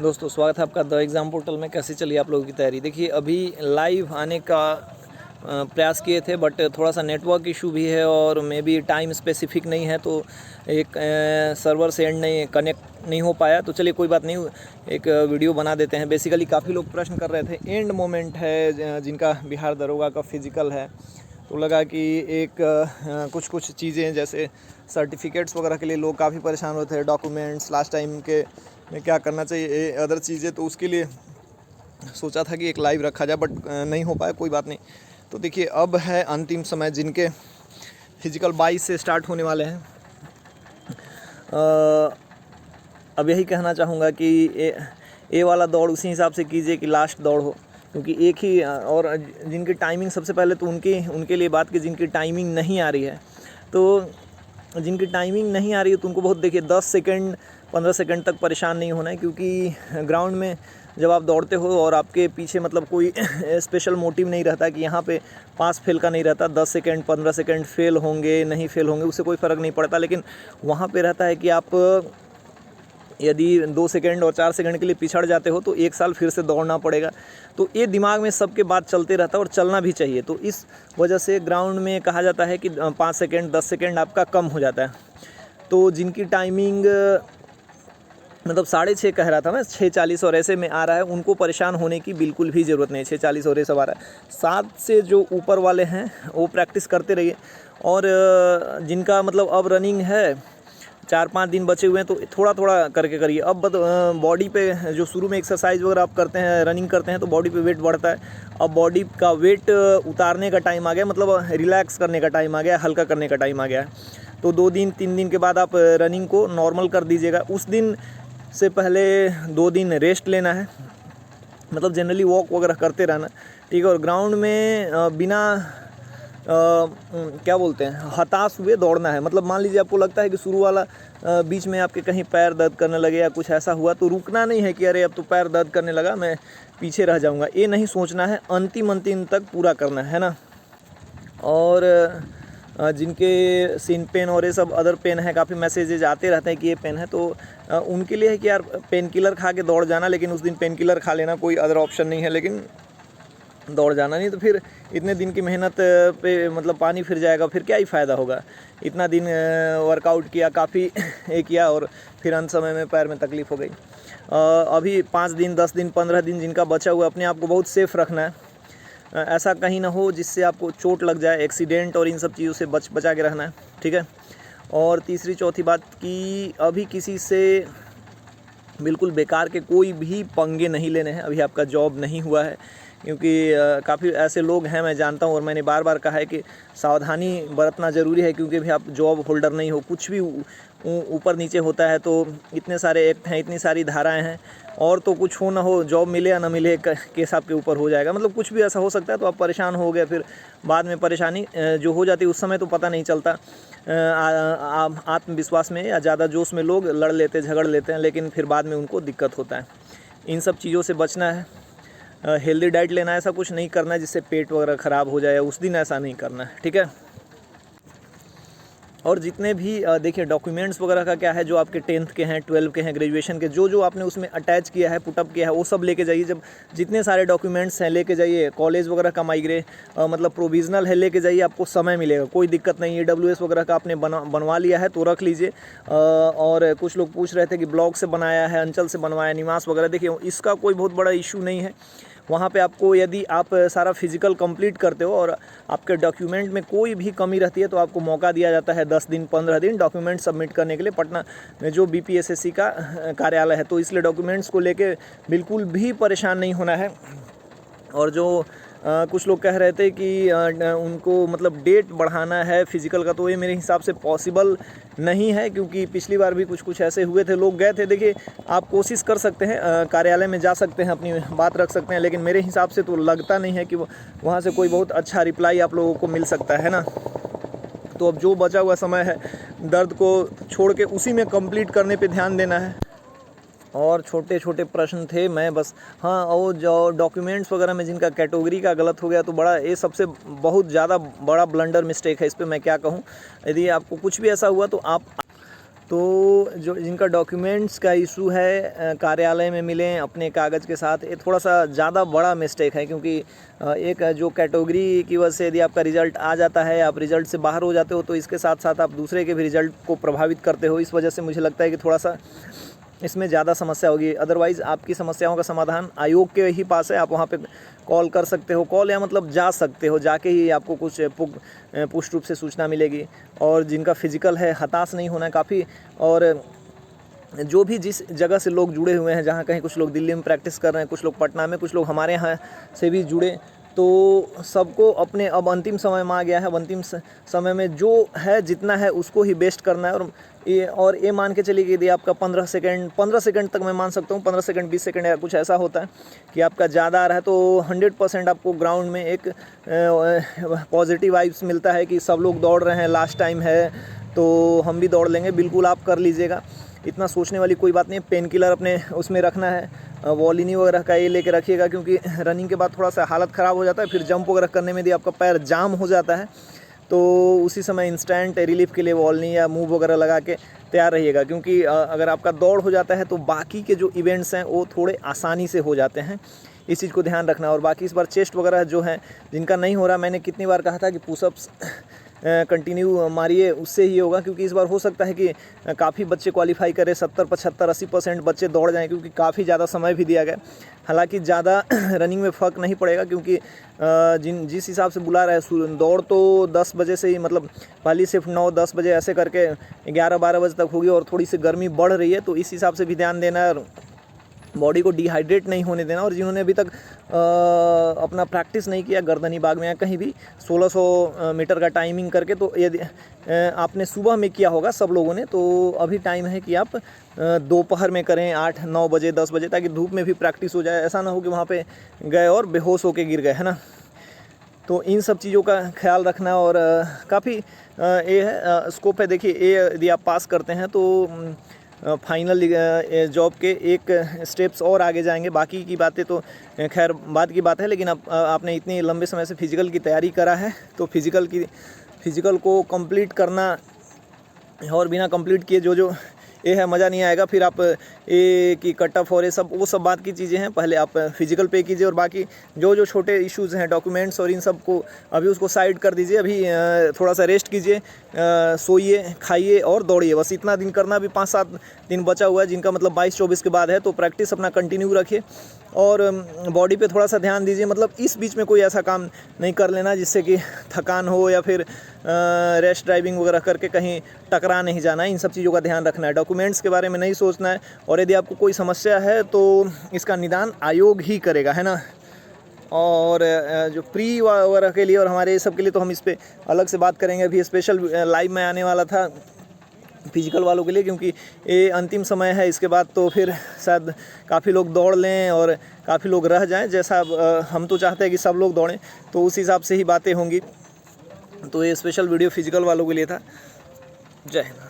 दोस्तों स्वागत है आपका द एग्ज़ाम पोर्टल में। कैसे चलिए आप लोगों की तैयारी। देखिए अभी लाइव आने का प्रयास किए थे बट थोड़ा सा नेटवर्क इशू भी है और मे बी टाइम स्पेसिफिक नहीं है, तो एक सर्वर से एंड नहीं कनेक्ट नहीं हो पाया। तो चलिए कोई बात नहीं, एक वीडियो बना देते हैं। बेसिकली काफ़ी लोग प्रश्न कर रहे थे, एंड मोमेंट है जिनका बिहार दरोगा का फिजिकल है, तो लगा कि एक कुछ चीज़ें जैसे सर्टिफिकेट्स वगैरह के लिए लोग काफ़ी परेशान होते हैं, डॉक्यूमेंट्स लास्ट टाइम के में क्या करना चाहिए, अदर चीज़ें, तो उसके लिए सोचा था कि एक लाइव रखा जाए बट नहीं हो पाया। कोई बात नहीं। तो देखिए अब है अंतिम समय जिनके फिजिकल 22 से स्टार्ट होने वाले हैं। अब यही कहना चाहूँगा कि ए वाला दौड़ उसी हिसाब से कीजिए कि लास्ट दौड़ हो, क्योंकि एक ही और जिनकी टाइमिंग सबसे पहले तो उनके लिए बात की जिनकी टाइमिंग नहीं आ रही है। तो जिनकी टाइमिंग नहीं आ रही है तो उनको बहुत देखिए 10 सेकंड 15 सेकंड तक परेशान नहीं होना है, क्योंकि ग्राउंड में जब आप दौड़ते हो और आपके पीछे मतलब कोई स्पेशल मोटिव नहीं रहता कि यहाँ पे पास फेल का नहीं रहता। 10 सेकंड 15 सेकंड फेल होंगे नहीं फेल होंगे उससे कोई फ़र्क नहीं पड़ता, लेकिन वहाँ पे रहता है कि आप यदि 2 सेकंड और 4 सेकंड के लिए पिछड़ जाते हो तो 1 साल फिर से दौड़ना पड़ेगा। तो ये दिमाग में सबके बात चलते रहता है और चलना भी चाहिए। तो इस वजह से ग्राउंड में कहा जाता है कि 5 सेकंड 10 सेकंड आपका कम हो जाता है। तो जिनकी टाइमिंग मतलब 6:30 कह रहा था मैं, 6:40 और ऐसे में आ रहा है, उनको परेशान होने की बिल्कुल भी ज़रूरत नहीं। 6:40 और ये सब आ रहा है। 7 से जो ऊपर वाले हैं वो प्रैक्टिस करते रहिए। और जिनका मतलब अब रनिंग है, 4-5 दिन बचे हुए हैं, तो थोड़ा थोड़ा करके करिए। अब बॉडी पे जो शुरू में एक्सरसाइज वगैरह आप करते हैं, रनिंग करते हैं, तो बॉडी पे वेट बढ़ता है। अब बॉडी का वेट उतारने का टाइम आ गया, मतलब रिलैक्स करने का टाइम आ गया, हल्का करने का टाइम आ गया है। तो 2 दिन 3 दिन के बाद आप रनिंग को नॉर्मल कर दीजिएगा। उस दिन से पहले 2 दिन रेस्ट लेना है, मतलब जनरली वॉक वगैरह करते रहना, ठीक है। और ग्राउंड में बिना क्या बोलते हैं हताश हुए दौड़ना है। मतलब मान लीजिए आपको लगता है कि शुरू वाला बीच में आपके कहीं पैर दर्द करने लगे या कुछ ऐसा हुआ, तो रुकना नहीं है कि अरे अब तो पैर दर्द करने लगा, मैं पीछे रह जाऊंगा। ये नहीं सोचना है, अंतिम तक पूरा करना है ना। और जिनके सिन पेन और ये सब अदर पेन है, काफ़ी मैसेजेज आते रहते हैं कि ये पेन है, तो उनके लिए है कि यार पेन किलर खा के दौड़ जाना, लेकिन उस दिन पेन किलर खा लेना, कोई अदर ऑप्शन नहीं है, लेकिन दौड़ जाना। नहीं तो फिर इतने दिन की मेहनत पे मतलब पानी फिर जाएगा, फिर क्या ही फ़ायदा होगा। इतना दिन वर्कआउट किया, काफ़ी किया और फिर अंत समय में पैर में तकलीफ़ हो गई। अभी 5 दिन 10 दिन 15 दिन जिनका बचा हुआ, अपने आप को बहुत सेफ़ रखना है। ऐसा कहीं ना हो जिससे आपको चोट लग जाए, एक्सीडेंट और इन सब चीज़ों से बचा के रखना है, ठीक है। और तीसरी चौथी बात कि अभी किसी से बिल्कुल बेकार के कोई भी पंगे नहीं लेने हैं। अभी आपका जॉब नहीं हुआ है, क्योंकि काफ़ी ऐसे लोग हैं, मैं जानता हूँ, और मैंने बार बार कहा है कि सावधानी बरतना ज़रूरी है, क्योंकि अभी आप जॉब होल्डर नहीं हो। कुछ भी ऊपर नीचे होता है, तो इतने सारे एक्ट हैं, इतनी सारी धाराएं हैं, और तो कुछ हो ना हो, जॉब मिले या ना मिले, केस आपके ऊपर हो जाएगा। मतलब कुछ भी ऐसा हो सकता है, तो आप परेशान हो गए, फिर बाद में परेशानी जो हो जाती है उस समय तो पता नहीं चलता। आत्मविश्वास में या ज़्यादा जोश में लोग लड़ लेते झगड़ लेते हैं, लेकिन फिर बाद में उनको दिक्कत होता है। इन सब चीज़ों से बचना है। हेल्दी डाइट लेना है, ऐसा कुछ नहीं करना है जिससे पेट वगैरह ख़राब हो जाए, उस दिन ऐसा नहीं करना है, ठीक है। और जितने भी देखिए डॉक्यूमेंट्स वगैरह का क्या है, जो आपके 10th के हैं, 12 के हैं, ग्रेजुएशन के, जो आपने उसमें अटैच किया है, पुटअप किया है, वो सब लेके जाइए। जब जितने सारे डॉक्यूमेंट्स हैं लेके जाइए। कॉलेज वगैरह का माइग्रे मतलब प्रोविज़नल है, लेके जाइए, आपको समय मिलेगा, कोई दिक्कत नहीं है। EWS वगैरह का आपने बनवा लिया है तो रख लीजिए। और कुछ लोग पूछ रहे थे कि ब्लॉक से बनाया है, अंचल से बनवाया, निवास वगैरह, देखिए इसका कोई बहुत बड़ा इशू नहीं है। वहाँ पे आपको यदि आप सारा फिजिकल कंप्लीट करते हो और आपके डॉक्यूमेंट में कोई भी कमी रहती है, तो आपको मौका दिया जाता है 10 दिन 15 दिन डॉक्यूमेंट सबमिट करने के लिए, पटना में जो BPSSC का कार्यालय है। तो इसलिए डॉक्यूमेंट्स को लेके बिल्कुल भी परेशान नहीं होना है। और जो कुछ लोग कह रहे थे कि उनको मतलब डेट बढ़ाना है फिज़िकल का, तो ये मेरे हिसाब से पॉसिबल नहीं है, क्योंकि पिछली बार भी कुछ ऐसे हुए थे, लोग गए थे। देखिए आप कोशिश कर सकते हैं, कार्यालय में जा सकते हैं, अपनी बात रख सकते हैं, लेकिन मेरे हिसाब से तो लगता नहीं है कि वहाँ से कोई बहुत अच्छा रिप्लाई आप लोगों को मिल सकता है ना। तो अब जो बचा हुआ समय है, दर्द को छोड़ के उसी में कंप्लीट करने पे ध्यान देना है। और छोटे छोटे प्रश्न थे, मैं बस हाँ, और जो डॉक्यूमेंट्स वगैरह में जिनका कैटेगरी का गलत हो गया, तो बड़ा ये सबसे बहुत ज़्यादा बड़ा ब्लंडर मिस्टेक है। इस पर मैं क्या कहूँ, यदि आपको कुछ भी ऐसा हुआ तो आप तो जो जिनका डॉक्यूमेंट्स का इशू है कार्यालय में मिलें अपने कागज़ के साथ, ये थोड़ा सा ज़्यादा बड़ा मिस्टेक है, क्योंकि एक जो कैटेगरी की वजह से यदि आपका रिज़ल्ट आ जाता है, आप रिज़ल्ट से बाहर हो जाते हो, तो इसके साथ साथ आप दूसरे के भी रिज़ल्ट को प्रभावित करते हो। इस वजह से मुझे लगता है कि थोड़ा सा इसमें ज़्यादा समस्या होगी। अदरवाइज़ आपकी समस्याओं का समाधान आयोग के ही पास है, आप वहाँ पे कॉल कर सकते हो, कॉल या मतलब जा सकते हो, जाके ही आपको कुछ पुष्ट रूप से सूचना मिलेगी। और जिनका फिजिकल है, हताश नहीं होना है काफ़ी। और जो भी जिस जगह से लोग जुड़े हुए हैं, जहाँ कहीं कुछ लोग दिल्ली में प्रैक्टिस कर रहे हैं, कुछ लोग पटना में, कुछ लोग हमारे यहाँ से भी जुड़े, तो सबको अपने अब अंतिम समय में आ गया है। अब अंतिम समय में जो है जितना है उसको ही बेस्ट करना है। और ये मान के चलिए कि यदि आपका 15 सेकंड तक मैं मान सकता हूँ, 15 सेकंड 20 सेकंड या कुछ ऐसा होता है कि आपका ज़्यादा आ रहा है, तो 100% आपको ग्राउंड में एक पॉजिटिव वाइब्स मिलता है कि सब लोग दौड़ रहे हैं, लास्ट टाइम है तो हम भी दौड़ लेंगे। बिल्कुल आप कर लीजिएगा, इतना सोचने वाली कोई बात नहीं। पेन किलर अपने उसमें रखना है, वॉलिनी वगैरह का ये लेके रखिएगा, क्योंकि रनिंग के बाद थोड़ा सा हालत ख़राब हो जाता है। फिर जंप वगैरह करने में यदि आपका पैर जाम हो जाता है तो उसी समय इंस्टेंट रिलीफ के लिए वॉलिनी या मूव वगैरह लगा के तैयार रहिएगा, क्योंकि अगर आपका दौड़ हो जाता है तो बाकी के जो इवेंट्स हैं वो थोड़े आसानी से हो जाते हैं। इस चीज़ को ध्यान रखना। और बाकी इस बार चेस्ट वगैरह जो है जिनका नहीं हो रहा, मैंने कितनी बार कहा था कि पुशअप्स कंटिन्यू मारिए, उससे ही होगा। क्योंकि इस बार हो सकता है कि काफ़ी बच्चे क्वालिफाई करें, 70, 75, 80% बच्चे दौड़ जाएं, क्योंकि काफ़ी ज़्यादा समय भी दिया गया। हालांकि ज़्यादा रनिंग में फ़र्क नहीं पड़ेगा, क्योंकि जिस हिसाब से बुला रहा है दौड़, तो 10 बजे से ही, मतलब पहली शिफ्ट 9-10 बजे ऐसे करके 11-12 बजे तक होगी। और थोड़ी सी गर्मी बढ़ रही है, तो इस हिसाब से भी ध्यान देना है, बॉडी को डिहाइड्रेट नहीं होने देना। और जिन्होंने अभी तक अपना प्रैक्टिस नहीं किया गर्दनी बाग में या कहीं भी 1600 मीटर का टाइमिंग करके, तो यदि आपने सुबह में किया होगा सब लोगों ने, तो अभी टाइम है कि आप दोपहर में करें, 8-9 बजे 10 बजे, ताकि धूप में भी प्रैक्टिस हो जाए। ऐसा ना हो कि वहाँ पे गए और बेहोश होके गिर गए, है ना। तो इन सब चीज़ों का ख्याल रखना। और काफ़ी ये है स्कोप है। देखिए, ये यदि आप पास करते हैं तो फाइनल जॉब के एक स्टेप्स और आगे जाएंगे। बाकी की बातें तो खैर बाद की बात है, लेकिन अब आपने इतने लंबे समय से फिज़िकल की तैयारी करा है, तो फिज़िकल को कंप्लीट करना, और बिना कंप्लीट किए जो ये है मज़ा नहीं आएगा। फिर आप ये कि कट ऑफ और ये सब, वो सब बात की चीज़ें हैं। पहले आप फिज़िकल पे कीजिए, और बाकी जो छोटे इश्यूज़ हैं, डॉक्यूमेंट्स और इन सब को अभी उसको साइड कर दीजिए। अभी थोड़ा सा रेस्ट कीजिए, सोइए, खाइए और दौड़िए। बस इतना दिन करना। अभी 5-7 दिन बचा हुआ है, जिनका मतलब 22-24 के बाद है। तो प्रैक्टिस अपना कंटिन्यू रखिए और बॉडी पे थोड़ा सा ध्यान दीजिए। मतलब इस बीच में कोई ऐसा काम नहीं कर लेना जिससे कि थकान हो, या फिर रैश ड्राइविंग वगैरह करके कहीं टकरा नहीं जाना है। इन सब चीज़ों का ध्यान रखना है। डॉक्यूमेंट्स के बारे में नहीं सोचना है। और यदि आपको कोई समस्या है तो इसका निदान आयोग ही करेगा, है ना। और जो प्री वगैरह के लिए और हमारे सब के लिए तो हम इस पर अलग से बात करेंगे। अभी स्पेशल लाइव में आने वाला था फिजिकल वालों के लिए, क्योंकि ये अंतिम समय है। इसके बाद तो फिर शायद काफ़ी लोग दौड़ लें और काफ़ी लोग रह जाएं। जैसा हम तो चाहते हैं कि सब लोग दौड़ें, तो उस हिसाब से ही बातें होंगी। तो ये स्पेशल वीडियो फिजिकल वालों के लिए था। जय हिंद।